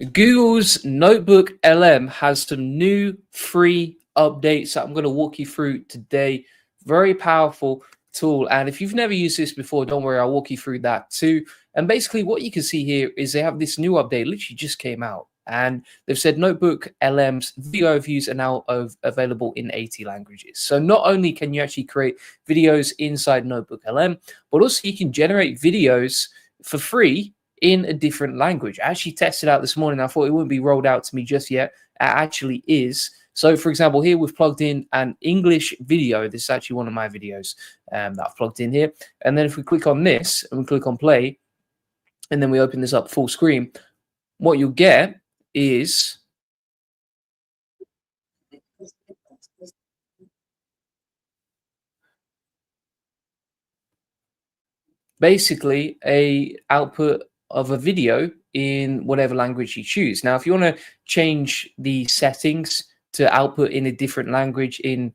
Google's NotebookLM has some new free updates that I'm going to walk you through today. Very powerful tool. And if you've never used this before, don't worry, I'll walk you through that too. And basically, what you can see here is they have this new update, literally just came out. And they've said Notebook LM's video views are now available in 80 languages. So not only can you actually create videos inside Notebook LM, but also you can generate videos for free in a different language. I actually tested out this morning. I thought it wouldn't be rolled out to me just yet. It actually is. So, for example, here we've plugged in an English video. This is actually one of my videos that I've plugged in here. And then if we click on this and we click on play, and then we open this up full screen, what you'll get is basically a output of a video in whatever language you choose. Now, if you want to change the settings to output in a different language in,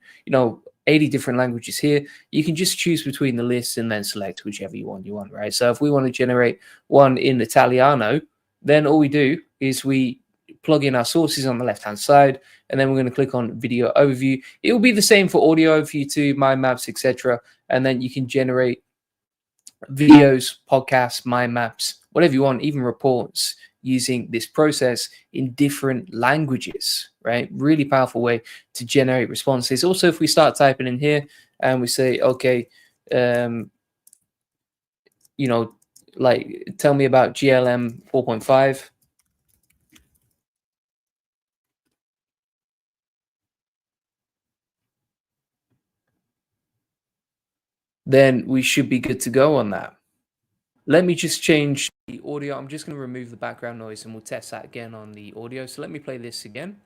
80 different languages here, you can just choose between the lists and then select whichever one you want, right? So if we want to generate one in Italiano, then all we do is we plug in our sources on the left-hand side, and then we're going to click on video overview. It will be the same for audio overview too, mind maps, etc. And then you can generate videos, podcasts, mind maps, whatever you want, even reports using this process in different languages, right? Really powerful way to generate responses. Also, if we start typing in here and we say, okay, like tell me about GLM 4.5. Then we should be good to go on that. Let me just change the audio. I'm just going to remove the background noise and we'll test that again on the audio. So let me play this again.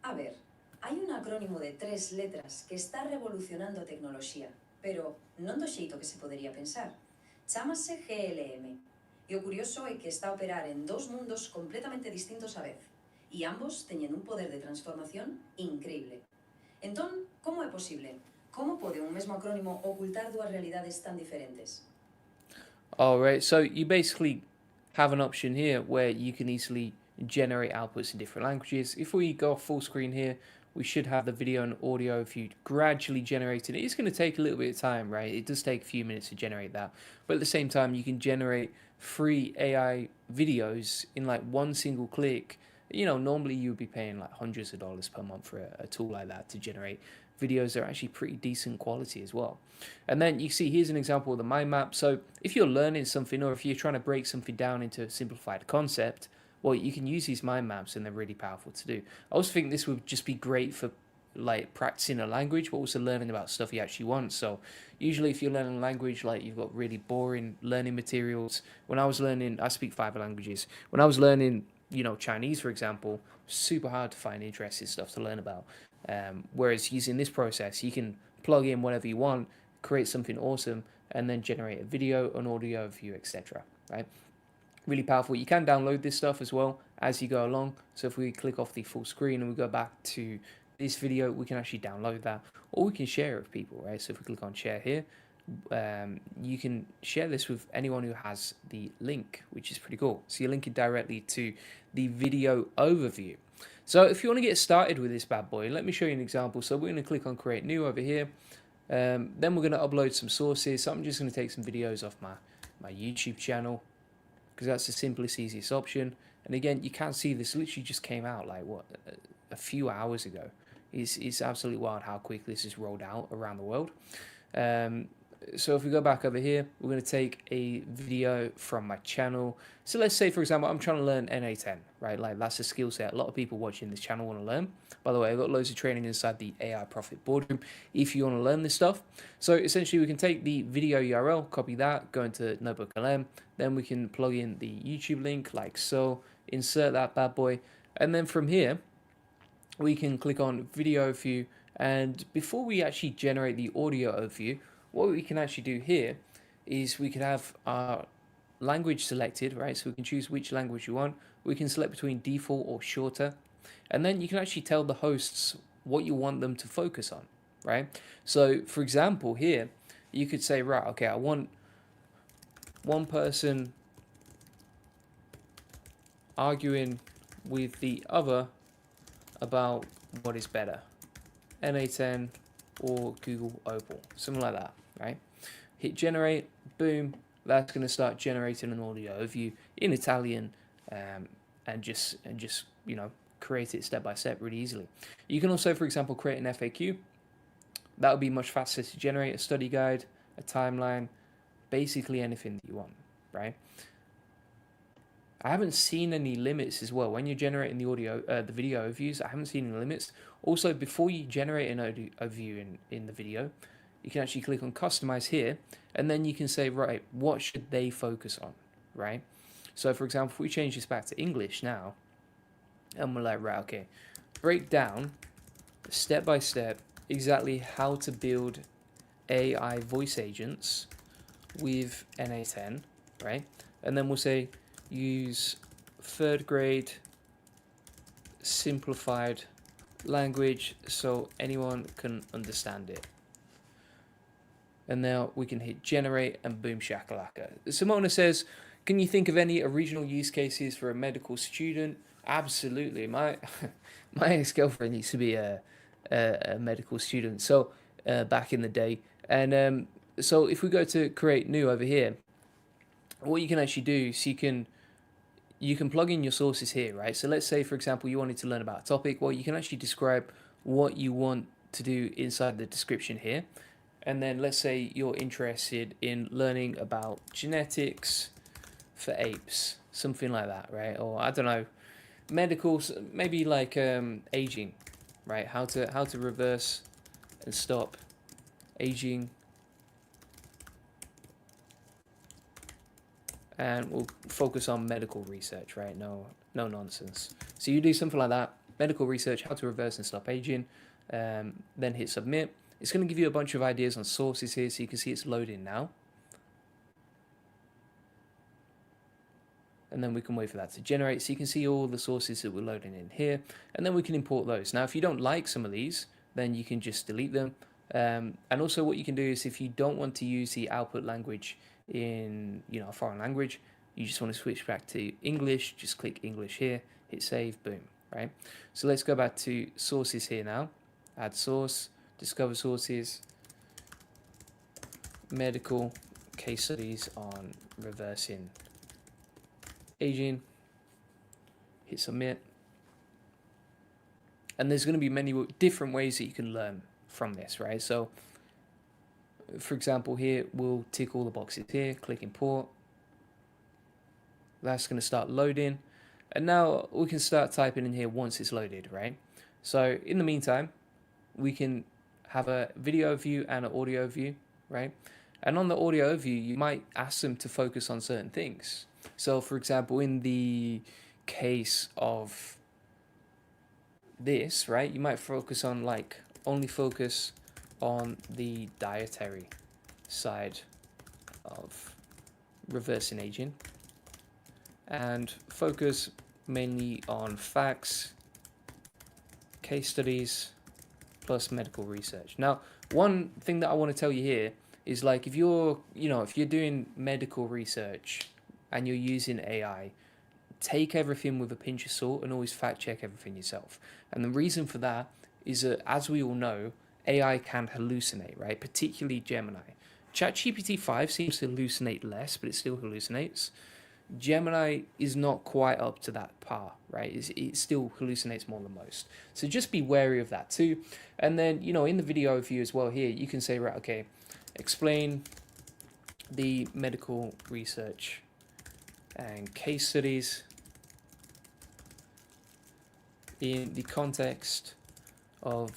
A ver, hai un acrónimo de 3 letras que está revolucionando a tecnoloxía, pero non do xeito que se podería pensar. Chámase GLM. E o curioso é que está a operar en dous mundos completamente distintos á vez. E ambos teñen un poder de transformación increíble. Entón, como é posible? Como pode un mesmo acrónimo ocultar dúas realidades tan diferentes? All right, so you basically have an option here where you can easily generate outputs in different languages. If we go full screen here, we should have the video and audio view gradually generated. It is going to take a little bit of time, right? It does take a few minutes to generate that. But at the same time, you can generate free AI videos in like one single click. Normally you would be paying like hundreds of dollars per month for a tool like that to generate videos that are actually pretty decent quality as well. And then you see here's an example of the mind map. So if you're learning something or if you're trying to break something down into a simplified concept, well, you can use these mind maps and they're really powerful to do. I also think this would just be great for like practicing a language, but also learning about stuff you actually want. So usually if you're learning a language, like you've got really boring learning materials. When I was learning, I speak 5 languages. When I was learning, Chinese, for example, super hard to find interesting stuff to learn about. Whereas using this process, you can plug in whatever you want, create something awesome, and then generate a video, an audio view, etc. Right? Really powerful. You can download this stuff as well as you go along. So if we click off the full screen and we go back to this video, we can actually download that, or we can share it with people, right? So if we click on share here, you can share this with anyone who has the link, which is pretty cool. So you're linking directly to the video overview. So if you want to get started with this bad boy, let me show you an example. So we're going to click on create new over here. Then we're going to upload some sources. So I'm just going to take some videos off my YouTube channel, because that's the simplest, easiest option. And again, you can see this literally just came out like a few hours ago. It's absolutely wild how quickly this is rolled out around the world. So if we go back over here, we're going to take a video from my channel. So let's say, for example, I'm trying to learn NA10, right? Like that's a skill set a lot of people watching this channel want to learn. By the way, I've got loads of training inside the AI Profit Boardroom if you want to learn this stuff. So essentially we can take the video URL, copy that, go into NotebookLM, then we can plug in the YouTube link like so, insert that bad boy. And then from here, we can click on video overview. And before we actually generate the audio overview, what we can actually do here is we can have our language selected, right? So we can choose which language you want. We can select between default or shorter. And then you can actually tell the hosts what you want them to focus on, right? So for example, here, you could say, right, okay, I want one person arguing with the other about what is better, NA10 or Google Opal, something like that, right? Hit generate, boom, that's going to start generating an audio of you in Italian, and just create it step by step really easily. You can also, for example, create an FAQ. That would be much faster to generate a study guide, a timeline, basically anything that you want, right? I haven't seen any limits as well. When you're generating the video overviews, I haven't seen any limits. Also, before you generate an overview in the video, you can actually click on customize here, and then you can say, right, what should they focus on, right? So for example, if we change this back to English now, and we're like, right, okay, break down step by step exactly how to build AI voice agents with NA10, right? And then we'll say use third grade simplified language so anyone can understand it. And now we can hit generate, and boom shakalaka. Simona says, can you think of any original use cases for a medical student? Absolutely. My ex-girlfriend used to be a medical student, so back in the day. And so if we go to create new over here, what you can actually do is you can plug in your sources here, right? So let's say, for example, you wanted to learn about a topic. Well, you can actually describe what you want to do inside the description here. And then let's say you're interested in learning about genetics for apes, something like that, right? Or I don't know, medical, maybe like aging, right? How to reverse and stop aging. And we'll focus on medical research, right? No nonsense. So you do something like that, medical research, how to reverse and stop aging, then hit submit. It's going to give you a bunch of ideas on sources here, so you can see it's loading now. And then we can wait for that to generate, so you can see all the sources that we're loading in here, and then we can import those. Now, if you don't like some of these, then you can just delete them. And also what you can do is, if you don't want to use the output language in a foreign language, you just want to switch back to English, just click English here, hit save, boom, right? So let's go back to sources here now, add source, discover sources, medical case studies on reversing aging, hit submit. And there's going to be many different ways that you can learn from this, right? So for example, here we'll tick all the boxes here, click import. That's going to start loading, and now we can start typing in here once it's loaded, right? So in the meantime, we can have a video view and an audio view, right? And on the audio view, you might ask them to focus on certain things. So for example, in the case of this, right, you might focus on only focus on the dietary side of reversing aging, and focus mainly on facts, case studies, plus medical research. Now, one thing that I want to tell you here is, like, if you're doing medical research and you're using AI, take everything with a pinch of salt and always fact check everything yourself. And the reason for that is that, as we all know, AI can hallucinate, right? Particularly Gemini. ChatGPT 5 seems to hallucinate less, but it still hallucinates. Gemini is not quite up to that par, right? It still hallucinates more than most. So just be wary of that too. And then, in the video overview as well here, you can say, right, okay, explain the medical research and case studies in the context of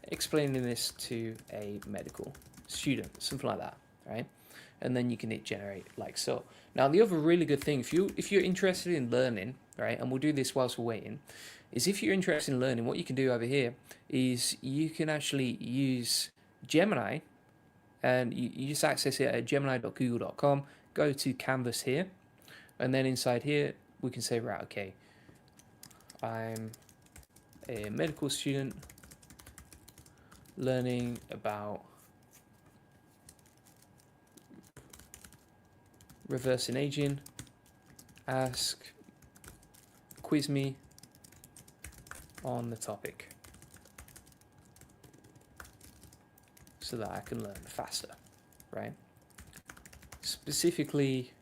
explaining this to a medical student, something like that, right? And then you can hit generate like so. Now, the other really good thing, if you're interested in learning, right, and we'll do this whilst we're waiting, is if you're interested in learning, what you can do over here is you can actually use Gemini, and you just access it at gemini.google.com, go to Canvas here, and then inside here, we can say, right, okay, I'm a medical student learning about reversing aging, ask, quiz me on the topic so that I can learn faster, right? Specifically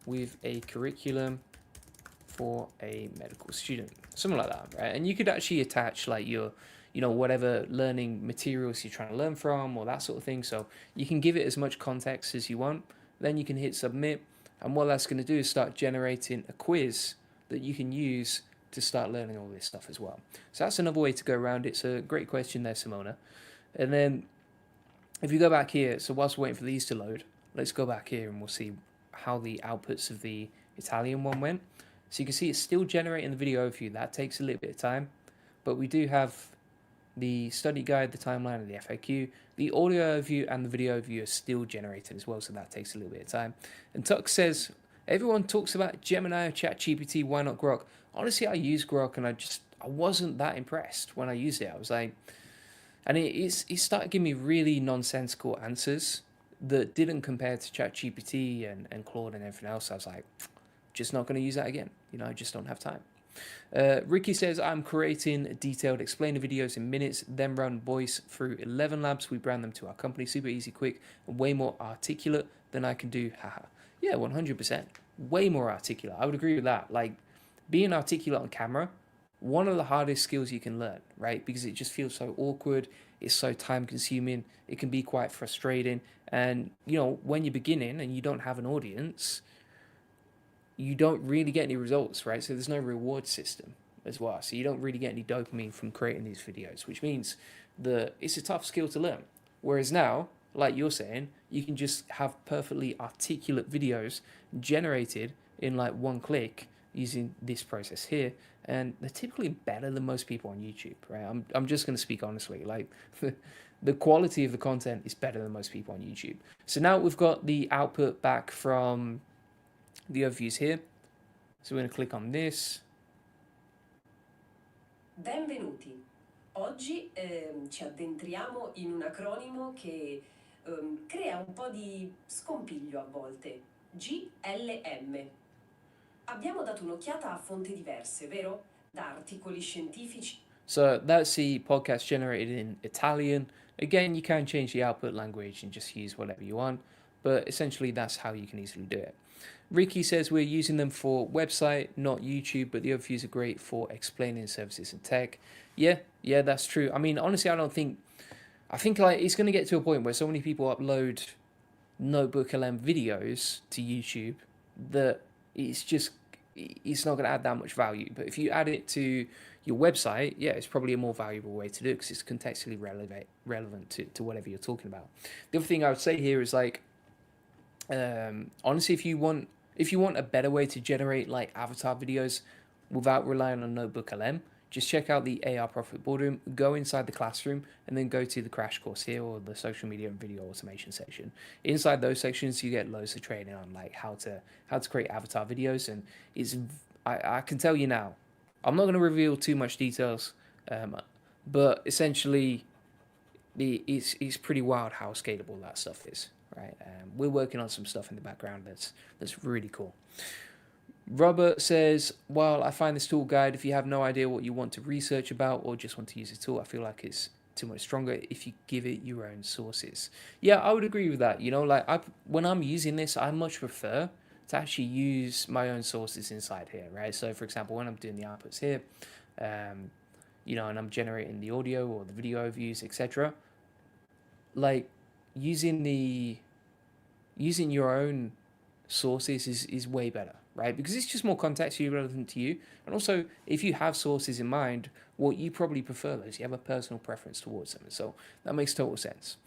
with a curriculum for a medical student, something like that, right? And you could actually attach like your, whatever learning materials you're trying to learn from or that sort of thing. So you can give it as much context as you want. Then you can hit submit. And what that's going to do is start generating a quiz that you can use to start learning all this stuff as well. So that's another way to go around it. It's a great question there, Simona. And then if you go back here, so whilst we're waiting for these to load, let's go back here and we'll see how the outputs of the Italian one went. So you can see it's still generating the video overview. That takes a little bit of time, but we do have the study guide, the timeline, and the FAQ. The audio overview and the video overview are still generated as well, so that takes a little bit of time. And Tuck says, everyone talks about Gemini or ChatGPT, why not Grok? Honestly, I use Grok and I wasn't that impressed when I used it. I was like, and it started giving me really nonsensical answers that didn't compare to ChatGPT and Claude and everything else. I was like, just not going to use that again. I just don't have time. Ricky says, I'm creating detailed explainer videos in minutes, then run voice through 11 labs. We brand them to our company. Super easy, quick, and way more articulate than I can do. Haha. Yeah, 100%. Way more articulate. I would agree with that. Like, being articulate on camera, one of the hardest skills you can learn, right? Because it just feels so awkward. It's so time consuming. It can be quite frustrating. And, when you're beginning and you don't have an audience, you don't really get any results, right? So there's no reward system as well. So you don't really get any dopamine from creating these videos, which means that it's a tough skill to learn. Whereas now, like you're saying, you can just have perfectly articulate videos generated in like one click using this process here. And they're typically better than most people on YouTube, right? I'm just going to speak honestly. Like the quality of the content is better than most people on YouTube. So now we've got the output back from the overviews here. So we're going to click on this. Benvenuti. Oggi ci addentriamo in un acronimo che crea un po' di scompiglio a volte. GLM. Abbiamo dato un'occhiata a fonti diverse, vero? Da articoli scientifici. So that's the podcast generated in Italian. Again, you can change the output language and just use whatever you want, but essentially that's how you can easily do it. Ricky says we're using them for website, not YouTube, but the overviews are great for explaining services and tech. Yeah, that's true. I mean, honestly, I think like it's going to get to a point where so many people upload NotebookLM videos to YouTube that it's not going to add that much value. But if you add it to your website, yeah, it's probably a more valuable way to do it because it's contextually relevant to whatever you're talking about. The other thing I would say here is like, honestly, if you want a better way to generate like avatar videos without relying on NotebookLM, just check out the AR Profit Boardroom, go inside the classroom, and then go to the crash course here or the social media and video automation section. Inside those sections, you get loads of training on like how to create avatar videos, and I can tell you now, I'm not going to reveal too much details, but essentially, it's pretty wild how scalable that stuff is. Right, we're working on some stuff in the background that's really cool. Robert says, while I find this tool guide, if you have no idea what you want to research about or just want to use a tool, I feel like it's too much stronger if you give it your own sources. Yeah, I would agree with that. Like when I'm using this, I much prefer to actually use my own sources inside here, right? So for example, when I'm doing the outputs here, and I'm generating the audio or the video views, etc., like using your own sources is way better, right? Because it's just more contextually relevant to you. And also, if you have sources in mind, well, you probably prefer those. You have a personal preference towards them. So that makes total sense.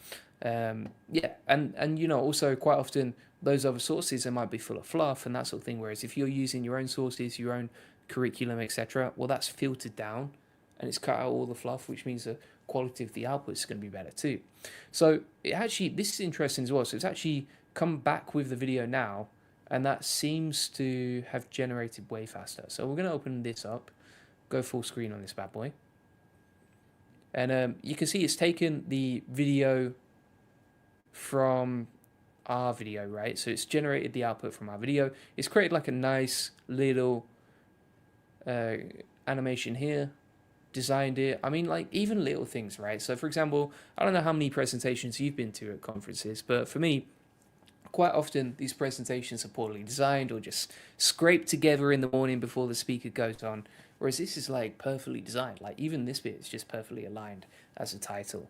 Yeah, and also quite often those other sources, they might be full of fluff and that sort of thing. Whereas if you're using your own sources, your own curriculum, etc., well, that's filtered down and it's cut out all the fluff, which means the quality of the output is going to be better too. So this is interesting as well. So it's actually come back with the video now, and that seems to have generated way faster. So we're going to open this up, go full screen on this bad boy. And you can see it's taken the video from our video, right? So it's generated the output from our video. It's created like a nice little animation here, designed it. I mean, like even little things, right? So for example, I don't know how many presentations you've been to at conferences, but for me, quite often these presentations are poorly designed or just scraped together in the morning before the speaker goes on, whereas this is like perfectly designed. Like even this bit is just perfectly aligned as a title.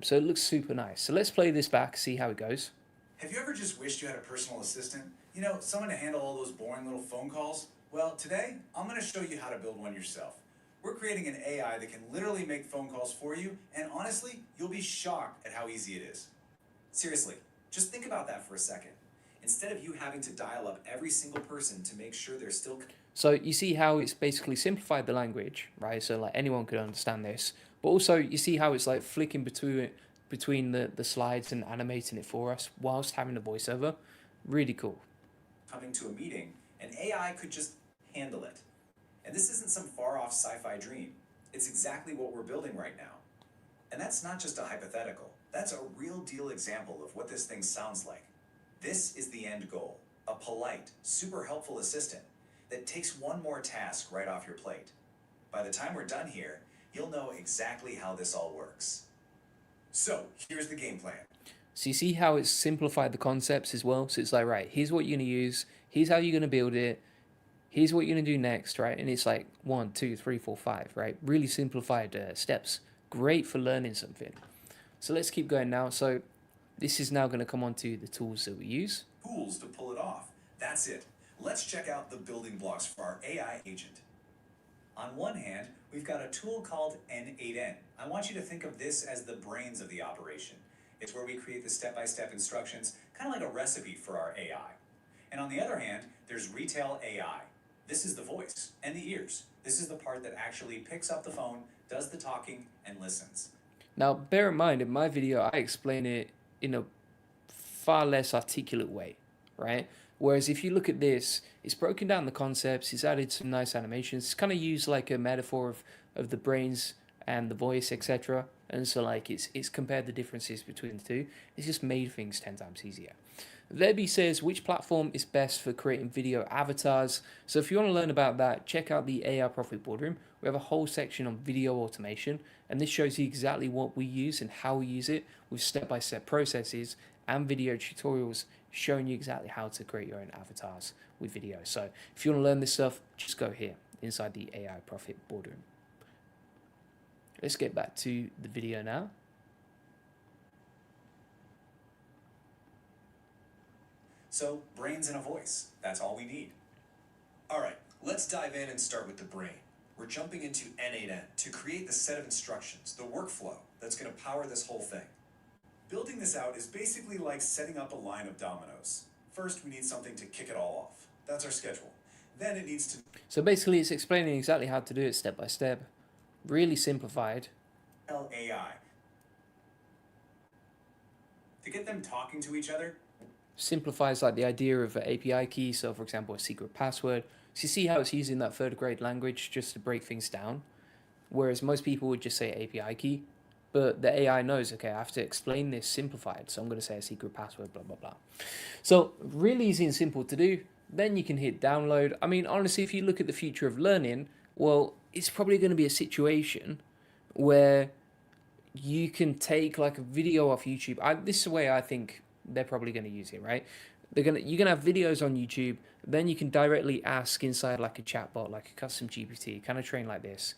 So it looks super nice. So let's play this back, see how it goes. Have you ever just wished you had a personal assistant? You know, someone to handle all those boring little phone calls? Well, today, I'm going to show you how to build one yourself. We're creating an AI that can literally make phone calls for you, and honestly, you'll be shocked at how easy it is. Seriously, just think about that for a second. Instead of you having to dial up every single person to make sure they're still... So you see how it's basically simplified the language, right? So like anyone could understand this. But also you see how it's like flicking between the slides and animating it for us whilst having the voiceover. Really cool. Coming to a meeting, an AI could just handle it. And this isn't some far-off sci-fi dream. It's exactly what we're building right now. And that's not just a hypothetical. That's a real deal example of what this thing sounds like. This is the end goal. A polite, super helpful assistant that takes one more task right off your plate. By the time we're done here, you'll know exactly how this all works. So, here's the game plan. So you see how it's simplified the concepts as well? So it's like, right, here's what you're going to use. Here's how you're going to build it. Here's what you're going to do next, right? And it's like 1, 2, 3, 4, 5, right? Really simplified steps. Great for learning something. So let's keep going now. So this is now going to come on to the tools that we use. Tools to pull it off. That's it. Let's check out the building blocks for our AI agent. On one hand, we've got a tool called N8N. I want you to think of this as the brains of the operation. It's where we create the step-by-step instructions, kind of like a recipe for our AI. And on the other hand, there's Retail AI. This is the voice and the ears. This is the part that actually picks up the phone, does the talking, and listens. Now, bear in mind, in my video, I explain it in a far less articulate way, right? Whereas if you look at this, it's broken down the concepts, it's added some nice animations, it's kind of used like a metaphor of the brains and the voice, etc. And so like it's compared the differences between the two. It's just made things 10 times easier. Lebi says, which platform is best for creating video avatars? So if you want to learn about that, check out the AI Profit Boardroom. We have a whole section on video automation, and this shows you exactly what we use and how we use it with step-by-step processes and video tutorials showing you exactly how to create your own avatars with video. So if you want to learn this stuff, just go here inside the AI Profit Boardroom. Let's get back to the video now. So, brains and a voice. That's all we need. All right, let's dive in and start with the brain. We're jumping into N8N to create the set of instructions, the workflow that's going to power this whole thing. Building this out is basically like setting up a line of dominoes. First, we need something to kick it all off. That's our schedule. Then it needs to... So basically it's explaining exactly how to do it step by step. Really simplified. AI. To get them talking to each other, Simplifies like the idea of an API key, so for example a secret password. So you see how it's using that third grade language just to break things down, whereas most people would just say API key, but the AI knows, okay, I have to explain this simplified, so I'm going to say a secret password, blah blah blah. So really easy and simple to do. Then you can hit download. I mean, honestly, if you look at the future of learning, well, it's probably going to be a situation where you can take like a video off YouTube. This is the way I think they're probably going to use it, right? You're gonna have videos on YouTube, then you can directly ask inside like a chatbot, like a custom GPT, kind of train like this,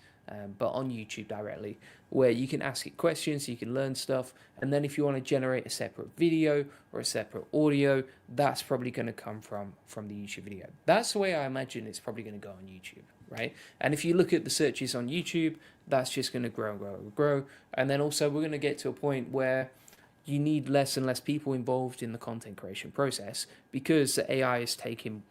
but on YouTube directly, where you can ask it questions, you can learn stuff, and then if you want to generate a separate video or a separate audio, that's probably going to come from the YouTube video. That's the way I imagine it's probably going to go on YouTube, right? And if you look at the searches on YouTube, that's just going to grow and grow and grow, and then also we're going to get to a point where you need less and less people involved in the content creation process because the AI is taking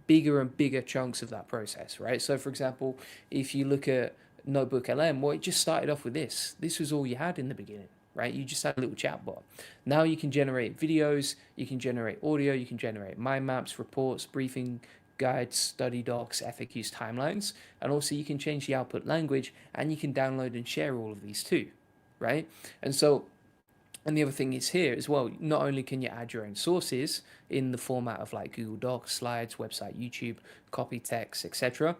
bigger and bigger chunks of that process, right? So for example, if you look at NotebookLM, well, it just started off with this. This was all you had in the beginning, right? You just had a little chatbot. Now you can generate videos, you can generate audio, you can generate mind maps, reports, briefing guides, study docs, FAQs, timelines, and also you can change the output language and you can download and share all of these too, right? And so And the other thing is here as well, not only can you add your own sources in the format of like Google Docs, slides, website, YouTube, copy text, etc.,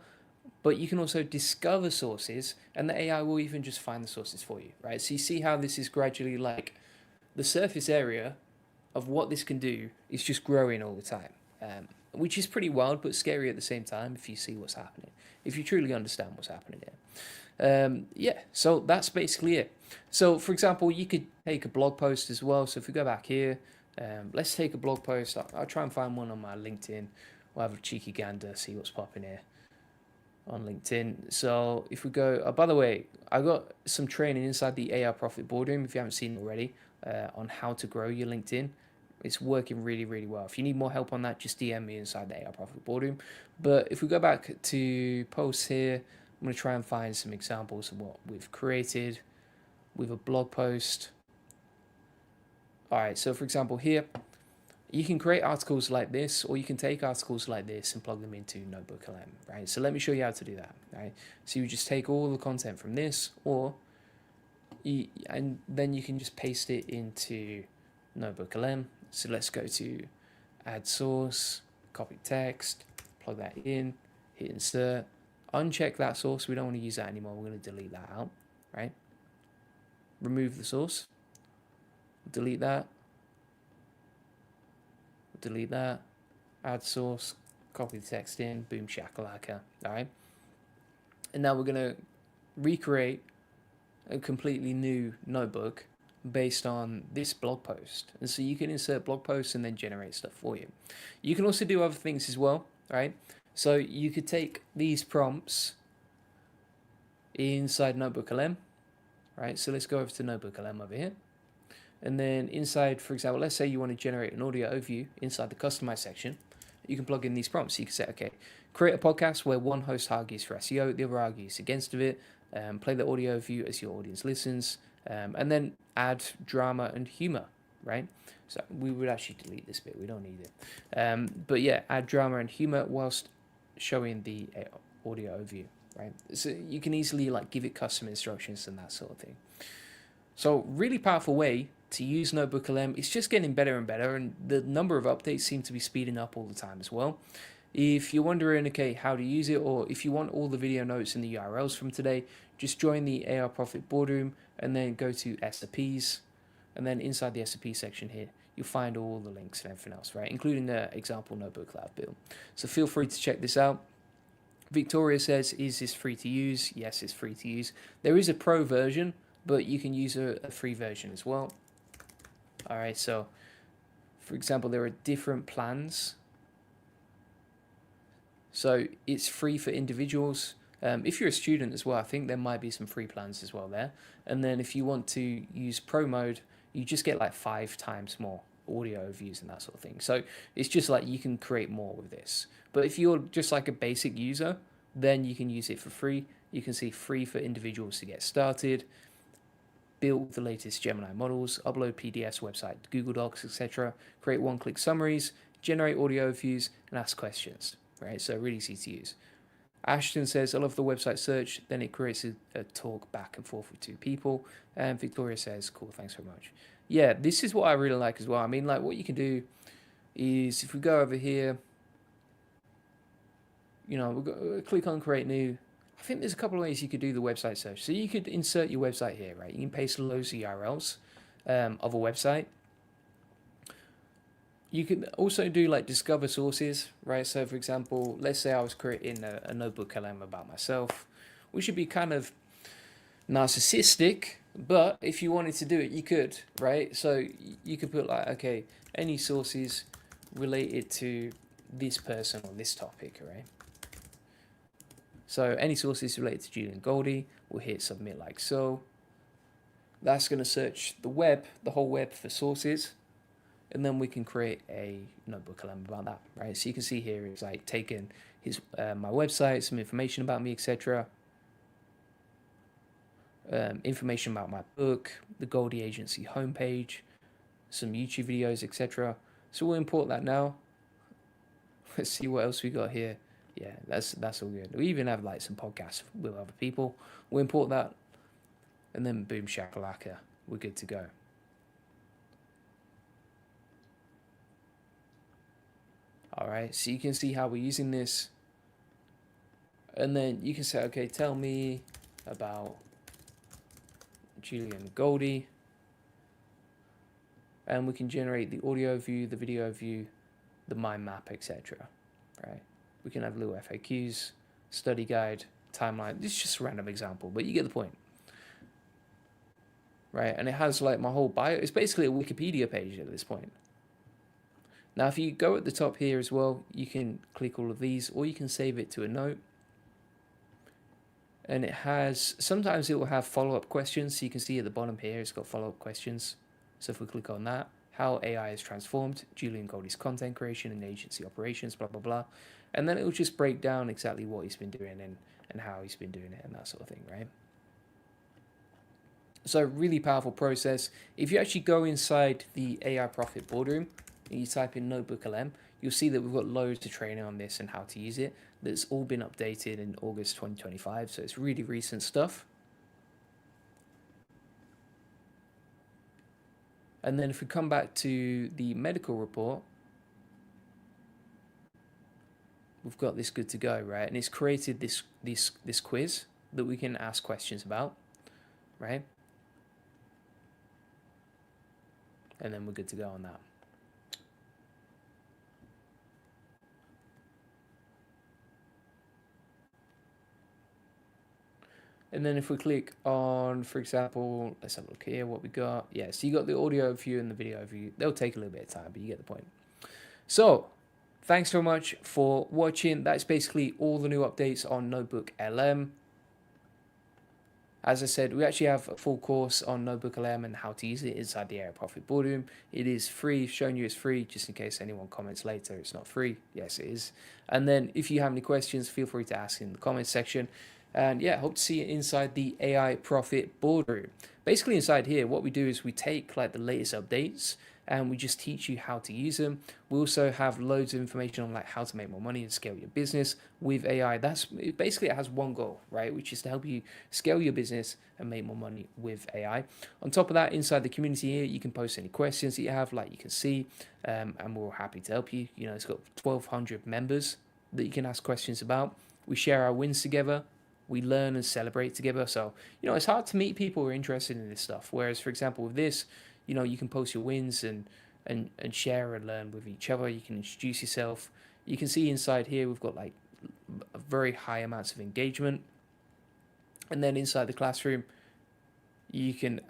but you can also discover sources, and the AI will even just find the sources for you, right? So you see how this is gradually like the surface area of what this can do is just growing all the time, which is pretty wild but scary at the same time if you see what's happening, if you truly understand what's happening here. Yeah, so that's basically it. So for example, you could take a blog post as well. So if we go back here, let's take a blog post. I'll try and find one on my LinkedIn. We'll have a cheeky gander, see what's popping here on LinkedIn. So if we go, oh, by the way, I got some training inside the AI Profit Boardroom, if you haven't seen it already, on how to grow your LinkedIn. It's working really, really well. If you need more help on that, just DM me inside the AI Profit Boardroom. But if we go back to posts here, I'm going to try and find some examples of what we've created with a blog post. All right, so for example here, you can create articles like this, or you can take articles like this and plug them into NotebookLM, right? So let me show you how to do that, right? So you just take all the content from this, and then you can just paste it into NotebookLM. So let's go to add source, copy text, plug that in, hit insert, uncheck that source. We don't want to use that anymore. We're going to delete that out, right? Remove the source, delete that, add source, copy the text in, boom shakalaka, all right? And now we're going to recreate a completely new notebook based on this blog post. And so you can insert blog posts and then generate stuff for you. You can also do other things as well, right? So you could take these prompts inside NotebookLM, right? So let's go over to NotebookLM over here. And then inside, for example, let's say you want to generate an audio overview inside the customize section. You can plug in these prompts. You can say, okay, create a podcast where one host argues for SEO, the other argues against it. Play the audio overview as your audience listens, and then add drama and humor, right? So we would actually delete this bit. We don't need it. But yeah, add drama and humor whilst showing the audio overview, right? So you can easily like give it custom instructions and that sort of thing. So really powerful way to use NotebookLM. It's just getting better and better, and the number of updates seem to be speeding up all the time as well. If you're wondering, okay, how to use it, or if you want all the video notes and the URLs from today, just join the AI Profit Boardroom and then go to SOPs, and then inside the SOP section here, you'll find all the links and everything else, right, including the example notebook that I've built. So feel free to check this out. Victoria says, is this free to use? Yes, it's free to use. There is a pro version, but you can use a free version as well. All right, so for example, there are different plans. So it's free for individuals. If you're a student as well, I think there might be some free plans as well there. And then if you want to use pro mode, you just get like 5 times more audio views and that sort of thing. So it's just like you can create more with this. But if you're just like a basic user, then you can use it for free. You can see free for individuals to get started, build the latest Gemini models, upload PDFs, website, Google Docs, etc., create one-click summaries, generate audio views, and ask questions, right? So really easy to use. Ashton says, I love the website search, then it creates a talk back and forth with 2 people. And Victoria says, cool, thanks very much. Yeah, this is what I really like as well. I mean, like what you can do is if we go over here, you know, we'll click on create new. I think there's a couple of ways you could do the website search. So you could insert your website here, right? You can paste loads of URLs of a website. You can also do like discover sources, right? So for example, let's say I was creating a NotebookLM about myself, which should be kind of narcissistic, but if you wanted to do it, you could, right? So you could put like, okay, any sources related to this person or this topic, right? So any sources related to Julian Goldie, we'll hit submit like so. That's going to search the web, the whole web for sources. And then we can create a NotebookLM about that, right? So you can see here it's like taken his my website, some information about me, etc. Information about my book, the Goldie Agency homepage, some YouTube videos, etc. So we'll import that now. Let's see what else we got here. Yeah, that's all good. We even have like some podcasts with other people. We'll import that, and then boom shakalaka, we're good to go. All right, so you can see how we're using this. And then you can say, okay, tell me about Julian Goldie. And we can generate the audio view, the video view, the mind map, etc. Right? We can have little FAQs, study guide, timeline. This is just a random example, but you get the point. Right? And it has like my whole bio. It's basically a Wikipedia page at this point. Now, if you go at the top here as well, you can click all of these, or you can save it to a note. And it has, sometimes it will have follow-up questions. So you can see at the bottom here, it's got follow-up questions. So if we click on that, how AI has transformed Julian Goldie's content creation and agency operations, blah, blah, blah. And then it will just break down exactly what he's been doing and how he's been doing it and that sort of thing, right? So really powerful process. If you actually go inside the AI Profit Boardroom and you type in NotebookLM, you'll see that we've got loads of training on this and how to use it. That's all been updated in August 2025. So it's really recent stuff. And then if we come back to the medical report, we've got this good to go, right? And it's created this quiz that we can ask questions about, right? And then we're good to go on that. And then if we click on, for example, let's have a look here, what we got. Yeah, so you got the audio view and the video view. They'll take a little bit of time, but you get the point. So thanks so much for watching. That's basically all the new updates on NotebookLM. As I said, we actually have a full course on NotebookLM and how to use it inside the AI Profit Boardroom. It is free, showing you it's free, just in case anyone comments later it's not free. Yes, it is. And then if you have any questions, feel free to ask in the comments section. And yeah, hope to see you inside the AI Profit Boardroom. Basically inside here, what we do is we take like the latest updates and we just teach you how to use them. We also have loads of information on like how to make more money and scale your business with AI. Basically, it has one goal, right? Which is to help you scale your business and make more money with AI. On top of that, inside the community here, you can post any questions that you have, like you can see, and we're happy to help you. You know, it's got 1,200 members that you can ask questions about. We share our wins together. We learn and celebrate together. So, you know, it's hard to meet people who are interested in this stuff. Whereas, for example, with this, you know, you can post your wins and share and learn with each other. You can introduce yourself. You can see inside here, we've got like a very high amounts of engagement. And then inside the classroom, you can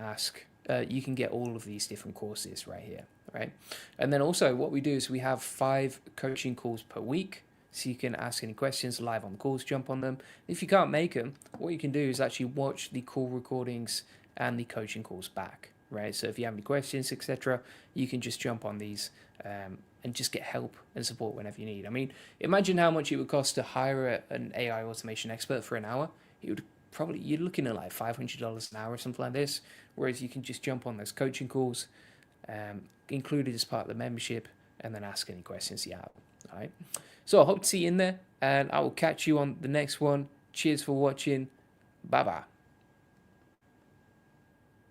you can get all of these different courses right here, right? And then also what we do is we have 5 coaching calls per week. So you can ask any questions live on the calls, jump on them. If you can't make them, what you can do is actually watch the call recordings and the coaching calls back, right? So if you have any questions, etc., you can just jump on these and just get help and support whenever you need. I mean, imagine how much it would cost to hire an AI automation expert for an hour. It would probably, you're looking at like $500 an hour or something like this, whereas you can just jump on those coaching calls, included as part of the membership, and then ask any questions you have, all right? So I hope to see you in there, and I will catch you on the next one. Cheers for watching. Bye-bye.